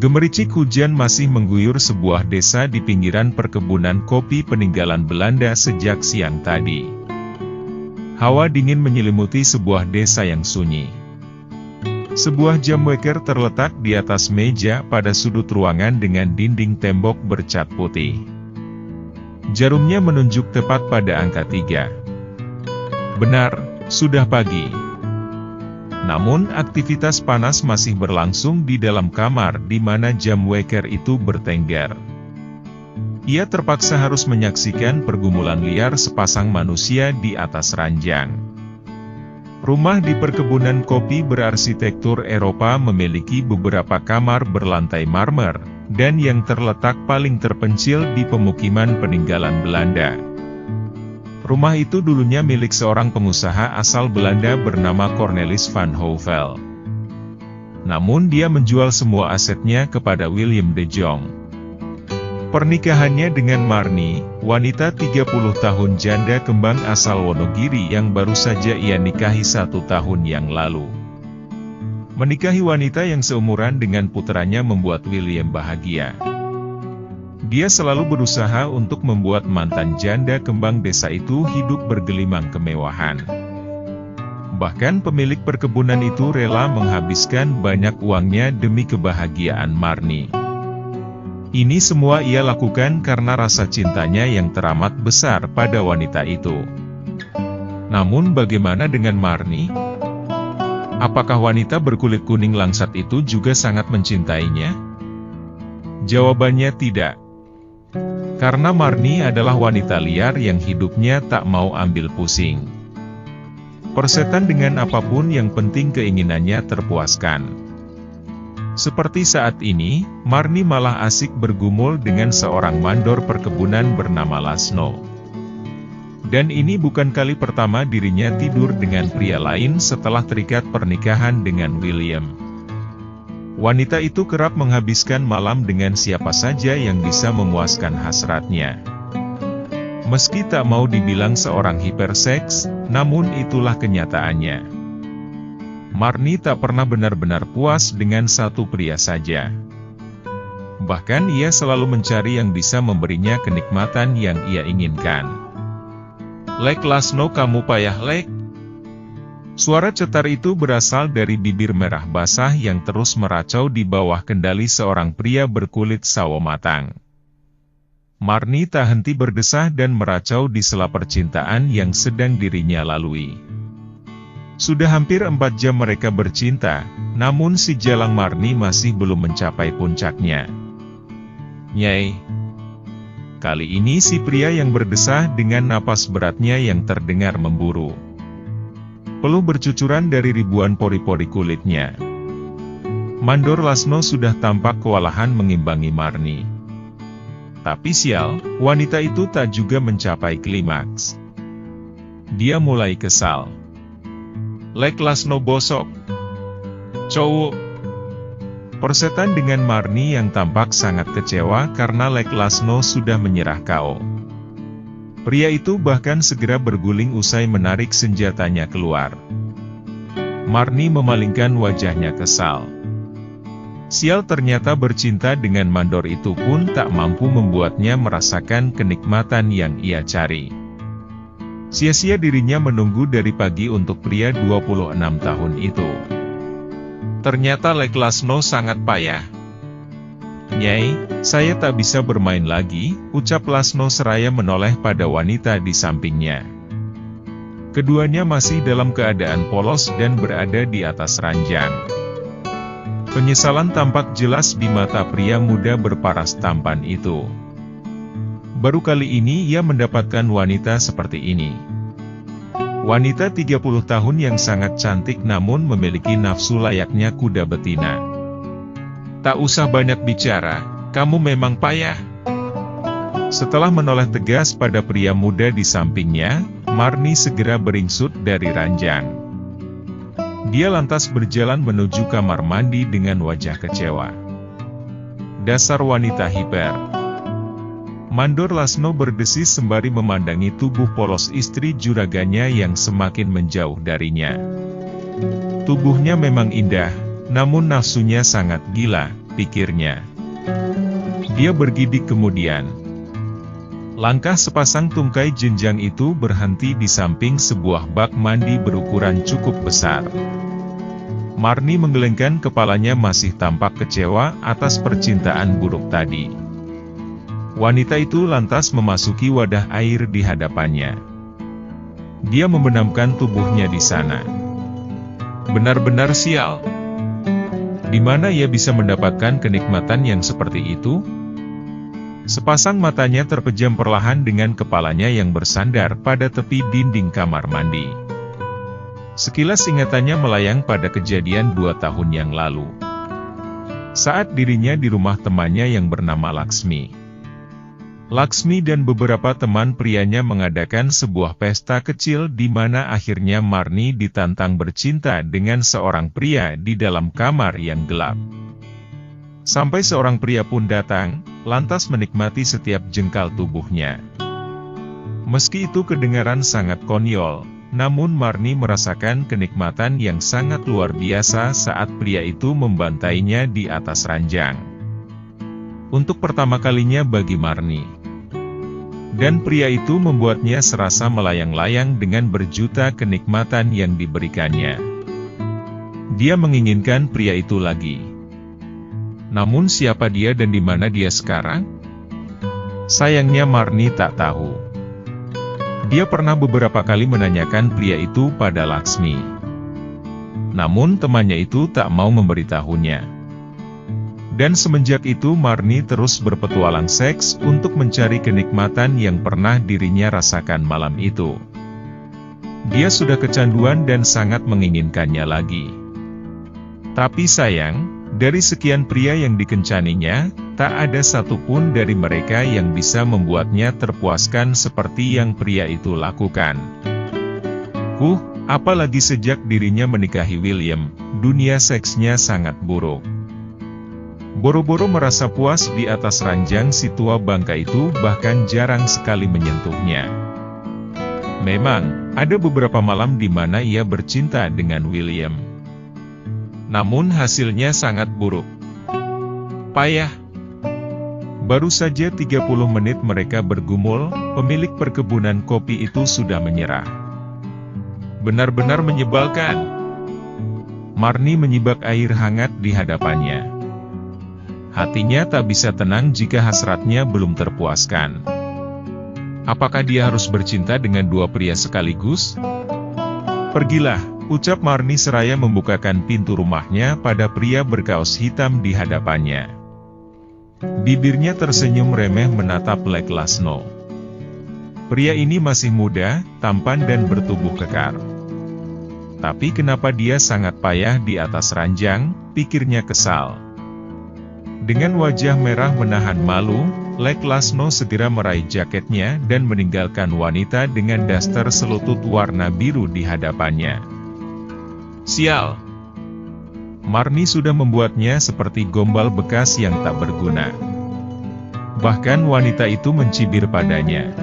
Gemericik hujan masih mengguyur sebuah desa di pinggiran perkebunan kopi peninggalan Belanda sejak siang tadi. Hawa dingin menyelimuti sebuah desa yang sunyi. Sebuah jam weker terletak di atas meja pada sudut ruangan dengan dinding tembok bercat putih. Jarumnya menunjuk tepat pada angka 3. Benar, sudah pagi. Namun aktivitas panas masih berlangsung di dalam kamar di mana jam weker itu bertengger. Ia terpaksa harus menyaksikan pergumulan liar sepasang manusia di atas ranjang. Rumah di perkebunan kopi berarsitektur Eropa memiliki beberapa kamar berlantai marmer, dan yang terletak paling terpencil di pemukiman peninggalan Belanda. Rumah itu dulunya milik seorang pengusaha asal Belanda bernama Cornelis van Houvel. Namun dia menjual semua asetnya kepada Willem de Jong. Pernikahannya dengan Marni, wanita 30 tahun janda kembang asal Wonogiri yang baru saja ia nikahi 1 tahun yang lalu. Menikahi wanita yang seumuran dengan putranya membuat Willem bahagia. Dia selalu berusaha untuk membuat mantan janda kembang desa itu hidup bergelimang kemewahan. Bahkan pemilik perkebunan itu rela menghabiskan banyak uangnya demi kebahagiaan Marni. Ini semua ia lakukan karena rasa cintanya yang teramat besar pada wanita itu. Namun bagaimana dengan Marni? Apakah wanita berkulit kuning langsat itu juga sangat mencintainya? Jawabannya tidak. Karena Marni adalah wanita liar yang hidupnya tak mau ambil pusing. Persetan dengan apapun yang penting keinginannya terpuaskan. Seperti saat ini, Marni malah asik bergumul dengan seorang mandor perkebunan bernama Laszlo. Dan ini bukan kali pertama dirinya tidur dengan pria lain setelah terikat pernikahan dengan Willem. Wanita itu kerap menghabiskan malam dengan siapa saja yang bisa memuaskan hasratnya. Meski tak mau dibilang seorang hiperseks, namun itulah kenyataannya. Marni tak pernah benar-benar puas dengan satu pria saja. Bahkan ia selalu mencari yang bisa memberinya kenikmatan yang ia inginkan. "Lek Laszlo, kamu payah lek." Suara cetar itu berasal dari bibir merah basah yang terus meracau di bawah kendali seorang pria berkulit sawo matang. Marni tak henti berdesah dan meracau di sela percintaan yang sedang dirinya lalui. Sudah hampir 4 jam mereka bercinta, namun si jalang Marni masih belum mencapai puncaknya. "Nyai." Kali ini si pria yang berdesah dengan napas beratnya yang terdengar memburu. Peluh bercucuran dari ribuan pori-pori kulitnya. Mandor Laszlo sudah tampak kewalahan mengimbangi Marni. Tapi sial, wanita itu tak juga mencapai klimaks. Dia mulai kesal. "Lek Laszlo bosok. Cowok." Persetan dengan Marni yang tampak sangat kecewa karena Lek Laszlo sudah menyerah KO. Pria itu bahkan segera berguling usai menarik senjatanya keluar. Marni memalingkan wajahnya kesal. Sial, ternyata bercinta dengan mandor itu pun tak mampu membuatnya merasakan kenikmatan yang ia cari. Sia-sia dirinya menunggu dari pagi untuk pria 26 tahun itu. Ternyata Lek Laszlo sangat payah. "Nyai, saya tak bisa bermain lagi," ucap Laszlo seraya menoleh pada wanita di sampingnya. Keduanya masih dalam keadaan polos dan berada di atas ranjang. Penyesalan tampak jelas di mata pria muda berparas tampan itu. Baru kali ini ia mendapatkan wanita seperti ini. Wanita 30 tahun yang sangat cantik namun memiliki nafsu layaknya kuda betina. "Tak usah banyak bicara, kamu memang payah." Setelah menoleh tegas pada pria muda di sampingnya, Marni segera beringsut dari ranjang. Dia lantas berjalan menuju kamar mandi dengan wajah kecewa. "Dasar wanita hiper." Mandor Laszlo berdesis sembari memandangi tubuh polos istri juraganya yang semakin menjauh darinya. Tubuhnya memang indah, namun nafsunya sangat gila, pikirnya. Dia bergidik kemudian. Langkah sepasang tungkai jenjang itu berhenti di samping sebuah bak mandi berukuran cukup besar. Marni menggelengkan kepalanya masih tampak kecewa atas percintaan buruk tadi. Wanita itu lantas memasuki wadah air di hadapannya. Dia membenamkan tubuhnya di sana. Benar-benar sial. Di mana ia bisa mendapatkan kenikmatan yang seperti itu? Sepasang matanya terpejam perlahan dengan kepalanya yang bersandar pada tepi dinding kamar mandi. Sekilas ingatannya melayang pada kejadian 2 tahun yang lalu. Saat dirinya di rumah temannya yang bernama Laksmi. Laksmi dan beberapa teman prianya mengadakan sebuah pesta kecil di mana akhirnya Marni ditantang bercinta dengan seorang pria di dalam kamar yang gelap. Sampai seorang pria pun datang, lantas menikmati setiap jengkal tubuhnya. Meski itu kedengaran sangat konyol, namun Marni merasakan kenikmatan yang sangat luar biasa saat pria itu membantainya di atas ranjang. Untuk pertama kalinya bagi Marni. Dan pria itu membuatnya serasa melayang-layang dengan berjuta kenikmatan yang diberikannya. Dia menginginkan pria itu lagi. Namun siapa dia dan di mana dia sekarang? Sayangnya Marni tak tahu. Dia pernah beberapa kali menanyakan pria itu pada Laksmi. Namun temannya itu tak mau memberitahunya. Dan semenjak itu Marni terus berpetualang seks untuk mencari kenikmatan yang pernah dirinya rasakan malam itu. Dia sudah kecanduan dan sangat menginginkannya lagi. Tapi sayang, dari sekian pria yang dikencaninya, tak ada satupun dari mereka yang bisa membuatnya terpuaskan seperti yang pria itu lakukan. Apalagi sejak dirinya menikahi William, dunia seksnya sangat buruk. Boro-boro merasa puas di atas ranjang si tua bangka itu bahkan jarang sekali menyentuhnya. Memang, ada beberapa malam di mana ia bercinta dengan William. Namun hasilnya sangat buruk. Payah. Baru saja 30 menit mereka bergumul, pemilik perkebunan kopi itu sudah menyerah. Benar-benar menyebalkan. Marni menyibak air hangat di hadapannya. Hatinya tak bisa tenang jika hasratnya belum terpuaskan. Apakah dia harus bercinta dengan 2 pria sekaligus? Pergilah, ucap Marni seraya membukakan pintu rumahnya pada pria berkaos hitam di hadapannya. Bibirnya tersenyum remeh menatap Lek Lasno. Pria ini masih muda, tampan dan bertubuh kekar. Tapi kenapa dia sangat payah di atas ranjang, pikirnya kesal. Dengan wajah merah menahan malu, Lek Lasno segera meraih jaketnya dan meninggalkan wanita dengan daster selutut warna biru di hadapannya. Sial! Marni sudah membuatnya seperti gombal bekas yang tak berguna. Bahkan wanita itu mencibir padanya.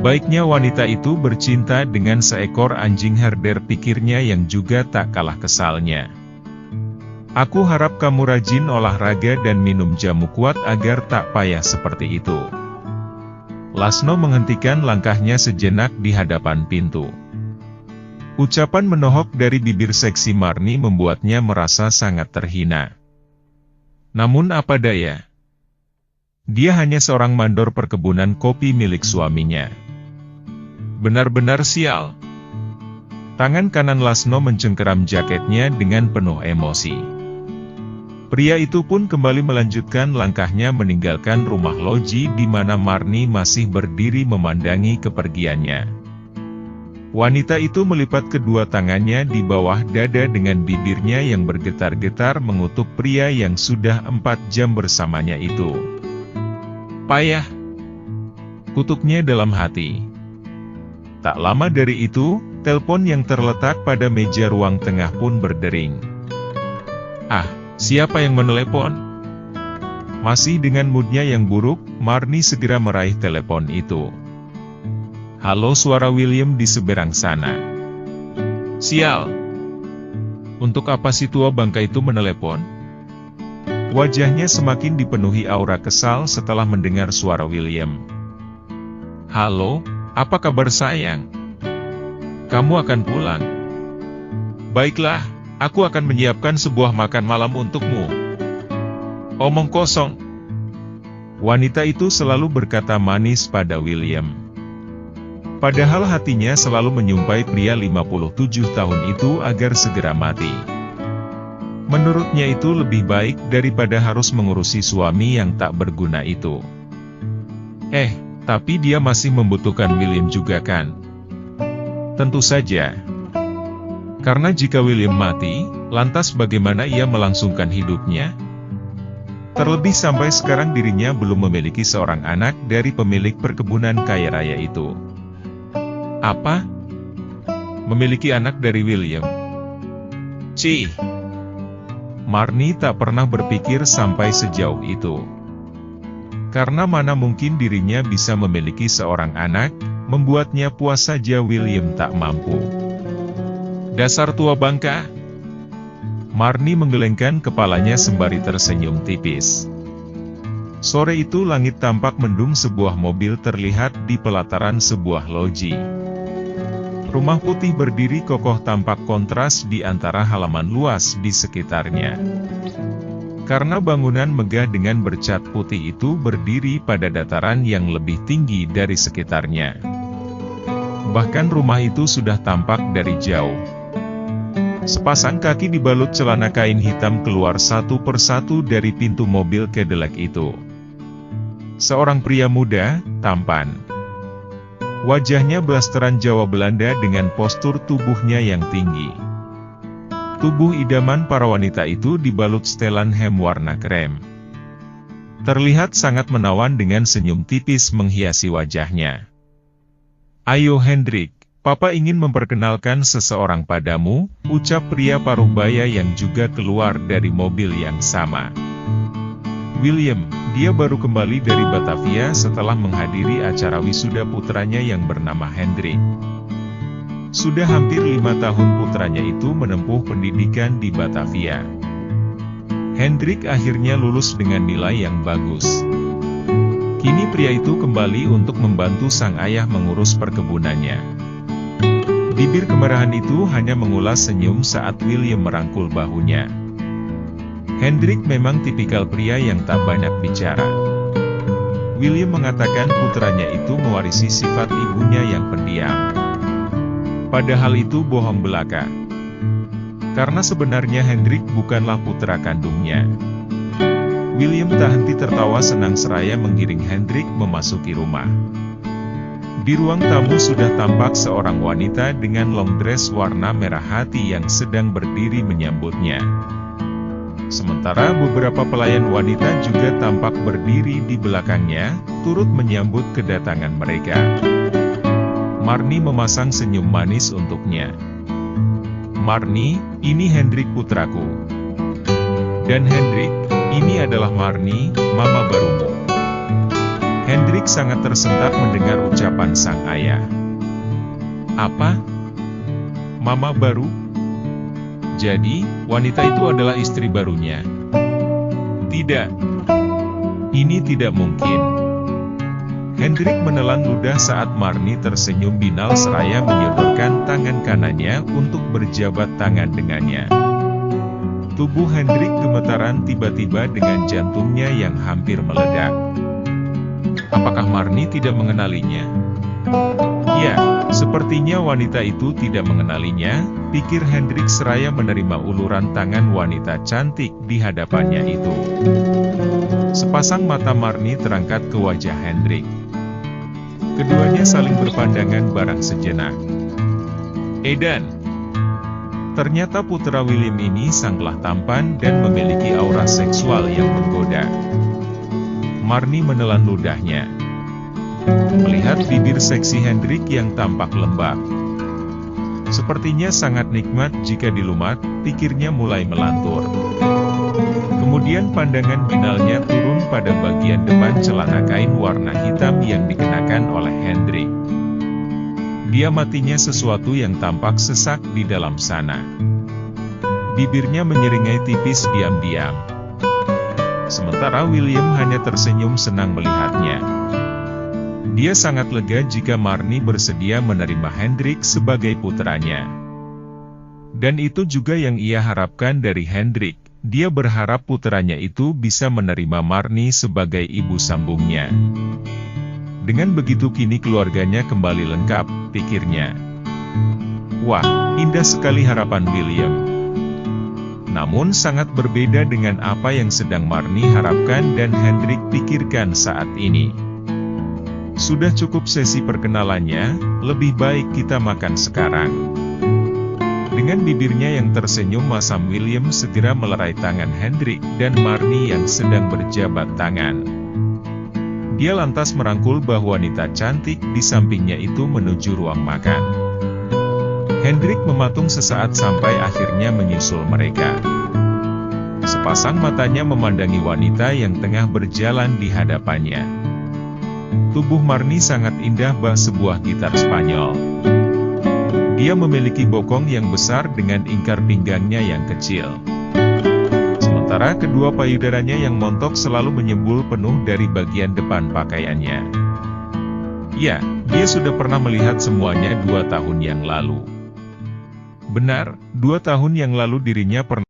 Baiknya wanita itu bercinta dengan seekor anjing herder, pikirnya yang juga tak kalah kesalnya. Aku harap kamu rajin olahraga dan minum jamu kuat agar tak payah seperti itu. Lasno menghentikan langkahnya sejenak di hadapan pintu. Ucapan menohok dari bibir seksi Marni membuatnya merasa sangat terhina. Namun apa daya? Dia hanya seorang mandor perkebunan kopi milik suaminya. Benar-benar sial. Tangan kanan Lasno mencengkeram jaketnya dengan penuh emosi. Pria itu pun kembali melanjutkan langkahnya meninggalkan rumah loji di mana Marni masih berdiri memandangi kepergiannya. Wanita itu melipat kedua tangannya di bawah dada dengan bibirnya yang bergetar-getar mengutuk pria yang sudah 4 jam bersamanya itu. Payah! Kutuknya dalam hati. Tak lama dari itu, telepon yang terletak pada meja ruang tengah pun berdering. Siapa yang menelepon? Masih dengan moodnya yang buruk, Marni segera meraih telepon itu. Halo, suara William di seberang sana. Sial! Untuk apa si tua bangka itu menelepon? Wajahnya semakin dipenuhi aura kesal setelah mendengar suara William. "Halo, apa kabar sayang? Kamu akan pulang? Baiklah, aku akan menyiapkan sebuah makan malam untukmu." "Omong kosong." Wanita itu selalu berkata manis pada William. Padahal hatinya selalu menyumpai pria 57 tahun itu agar segera mati. Menurutnya itu lebih baik daripada harus mengurusi suami yang tak berguna itu. Tapi dia masih membutuhkan William juga kan? Tentu saja. Karena jika William mati, lantas bagaimana ia melangsungkan hidupnya? Terlebih sampai sekarang dirinya belum memiliki seorang anak dari pemilik perkebunan kaya raya itu. Apa? Memiliki anak dari William? Cih! Marni tak pernah berpikir sampai sejauh itu. Karena mana mungkin dirinya bisa memiliki seorang anak, membuatnya puas saja William tak mampu. Dasar tua bangka! Marni menggelengkan kepalanya sembari tersenyum tipis. Sore itu langit tampak mendung, sebuah mobil terlihat di pelataran sebuah loji. Rumah putih berdiri kokoh tampak kontras di antara halaman luas di sekitarnya. Karena bangunan megah dengan bercat putih itu berdiri pada dataran yang lebih tinggi dari sekitarnya. Bahkan rumah itu sudah tampak dari jauh. Sepasang kaki dibalut celana kain hitam keluar satu persatu dari pintu mobil Cadillac itu. Seorang pria muda, tampan. Wajahnya blasteran Jawa Belanda dengan postur tubuhnya yang tinggi. Tubuh idaman para wanita itu dibalut setelan hem warna krem. Terlihat sangat menawan dengan senyum tipis menghiasi wajahnya. "Ayo Hendrik, Papa ingin memperkenalkan seseorang padamu," ucap pria paruh baya yang juga keluar dari mobil yang sama. William, dia baru kembali dari Batavia setelah menghadiri acara wisuda putranya yang bernama Hendrik. Sudah hampir 5 tahun putranya itu menempuh pendidikan di Batavia. Hendrik akhirnya lulus dengan nilai yang bagus. Kini pria itu kembali untuk membantu sang ayah mengurus perkebunannya. Bibir kemerahan itu hanya mengulas senyum saat William merangkul bahunya. Hendrik memang tipikal pria yang tak banyak bicara. William mengatakan putranya itu mewarisi sifat ibunya yang pendiam. Padahal itu bohong belaka. Karena sebenarnya Hendrik bukanlah putra kandungnya. William tak henti tertawa senang seraya mengiring Hendrik memasuki rumah. Di ruang tamu sudah tampak seorang wanita dengan long dress warna merah hati yang sedang berdiri menyambutnya. Sementara beberapa pelayan wanita juga tampak berdiri di belakangnya, turut menyambut kedatangan mereka. Marni memasang senyum manis untuknya. "Marni, ini Hendrik putraku. Dan Hendrik, ini adalah Marni, mama barumu." Hendrik sangat tersentak mendengar ucapan sang ayah. "Apa? Mama baru? Jadi, wanita itu adalah istri barunya?" "Tidak. Ini tidak mungkin." Hendrik menelan ludah saat Marni tersenyum binal seraya menyodorkan tangan kanannya untuk berjabat tangan dengannya. Tubuh Hendrik gemetaran tiba-tiba dengan jantungnya yang hampir meledak. Apakah Marni tidak mengenalinya? Ya, sepertinya wanita itu tidak mengenalinya, pikir Hendrik seraya menerima uluran tangan wanita cantik di hadapannya itu. Sepasang mata Marni terangkat ke wajah Hendrik. Keduanya saling berpandangan barang sejenak. Edan. Ternyata putra William ini sanglah tampan dan memiliki aura seksual yang menggoda. Marni menelan ludahnya. Melihat bibir seksi Hendrik yang tampak lembab. Sepertinya sangat nikmat jika dilumat, pikirnya mulai melantur. Kemudian pandangan binalnya turun pada bagian depan celana kain warna hitam yang dikenakan oleh Hendrik. Dia matinya sesuatu yang tampak sesak di dalam sana. Bibirnya menyeringai tipis diam-diam. Sementara William hanya tersenyum senang melihatnya. Dia sangat lega jika Marnie bersedia menerima Hendrik sebagai putranya. Dan itu juga yang ia harapkan dari Hendrik. Dia berharap putranya itu bisa menerima Marnie sebagai ibu sambungnya. Dengan begitu kini keluarganya kembali lengkap, pikirnya. Wah, indah sekali harapan William. Namun sangat berbeda dengan apa yang sedang Marnie harapkan dan Hendrik pikirkan saat ini. Sudah cukup sesi perkenalannya, lebih baik kita makan sekarang. Dengan bibirnya yang tersenyum masam, William segera melerai tangan Hendrik dan Marnie yang sedang berjabat tangan. Dia lantas merangkul bahu wanita cantik di sampingnya itu menuju ruang makan. Hendrik mematung sesaat sampai akhirnya menyusul mereka. Sepasang matanya memandangi wanita yang tengah berjalan di hadapannya. Tubuh Marnie sangat indah bak sebuah gitar Spanyol. Dia memiliki bokong yang besar dengan ingkar pinggangnya yang kecil. Sementara kedua payudaranya yang montok selalu menyembul penuh dari bagian depan pakaiannya. Ya, dia sudah pernah melihat semuanya 2 tahun yang lalu. Benar, 2 tahun yang lalu dirinya pernah